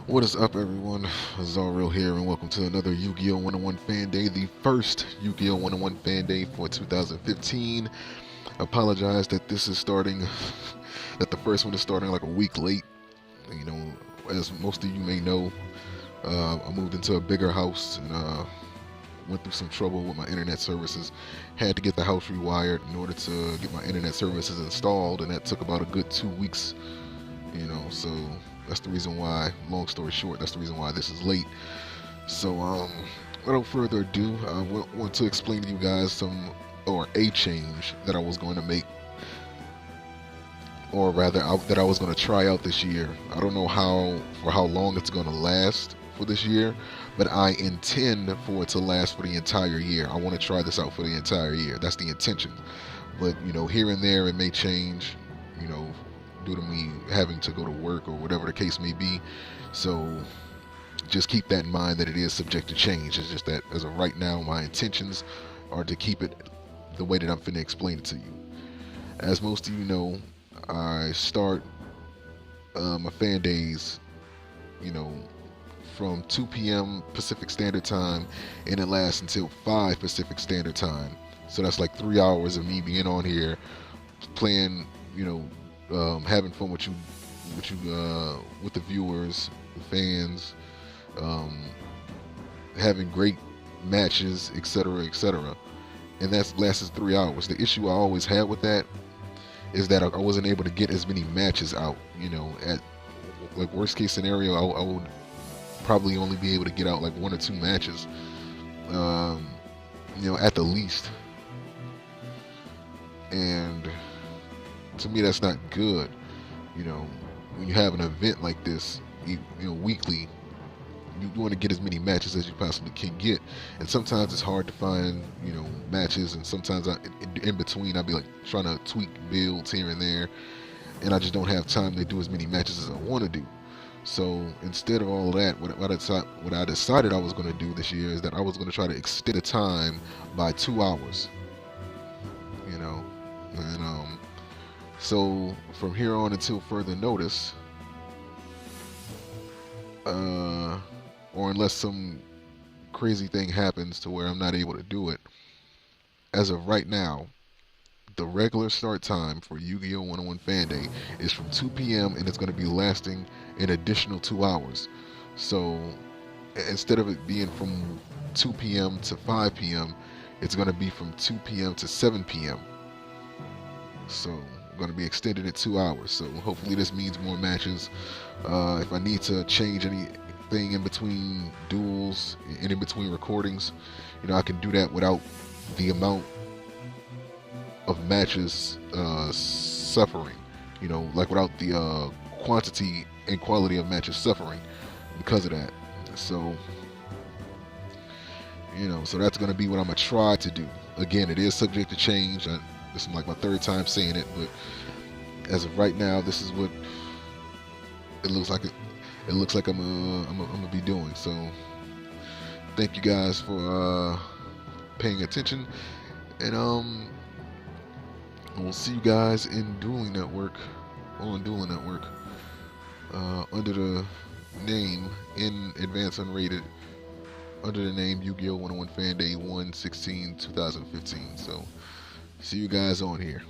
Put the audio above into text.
What is up, everyone? Zarreal here, and welcome to another Yu-Gi-Oh! 101 FanDay, the first Yu-Gi-Oh! 101 FanDay for 2015. I apologize that this is starting, that the first one is starting like a week late. You know, as most of you may know, I moved into a bigger house and went through some trouble with my internet services. Had to get the house rewired in order to get my internet services installed, and that took about a good 2 weeks. So that's the reason why, long story short, that's the reason why this is late. So without further ado, I want to explain to you guys a change that I was going to make, or rather that I was going to try out this year. I don't know for how long it's going to last for this year, but I intend for it to last for the entire year. I want to try this out for the entire year. That's the intention. But here and there it may change, due to me having to go to work or whatever the case may be. So just keep that in mind, that it is subject to change. It's just that as of right now, my intentions are to keep it the way that I'm finna explain it to you. As most of you know, I start my fan days, from 2 p.m. Pacific Standard Time, and it lasts until 5 Pacific Standard Time. So that's like 3 hours of me being on here playing, having fun with with the viewers, the fans, having great matches, etc., etc. And that lasts 3 hours. The issue I always had with that is that I wasn't able to get as many matches out. At like worst case scenario, I would probably only be able to get out like 1 or 2 matches, at the least. And to me, that's not good. When you have an event like this, weekly, you want to get as many matches as you possibly can get. And sometimes it's hard to find, matches, and sometimes in between I'll be like trying to tweak builds here and there, and I just don't have time to do as many matches as I want to do. So instead of all of that, what I decided I was going to do this year is that I was going to try to extend the time by 2 hours. And so from here on until further notice, or unless some crazy thing happens to where I'm not able to do it, as of right now, the regular start time for Yu-Gi-Oh! 101 FanDay is from 2 p.m. and it's going to be lasting an additional 2 hours. So instead of it being from 2 p.m. to 5 p.m., it's going to be from 2 p.m. to 7 p.m. So I'm going to be extended it 2 hours. So hopefully this means more matches. If I need to change anything in between duels and in between recordings, I can do that without the amount of matches suffering, like without the quantity and quality of matches suffering because of that. So so that's going to be what I'm going to try to do. Again, it is subject to change. This is like my 3rd time saying it, but as of right now, this is what it looks like. It looks like I'm gonna be doing. So thank you guys for paying attention, and we'll see you guys in Dueling Network, on Dueling Network, under the name, in advance unrated, under the name Yu-Gi-Oh! 101 FanDay 1/16/2015. So see you guys on here.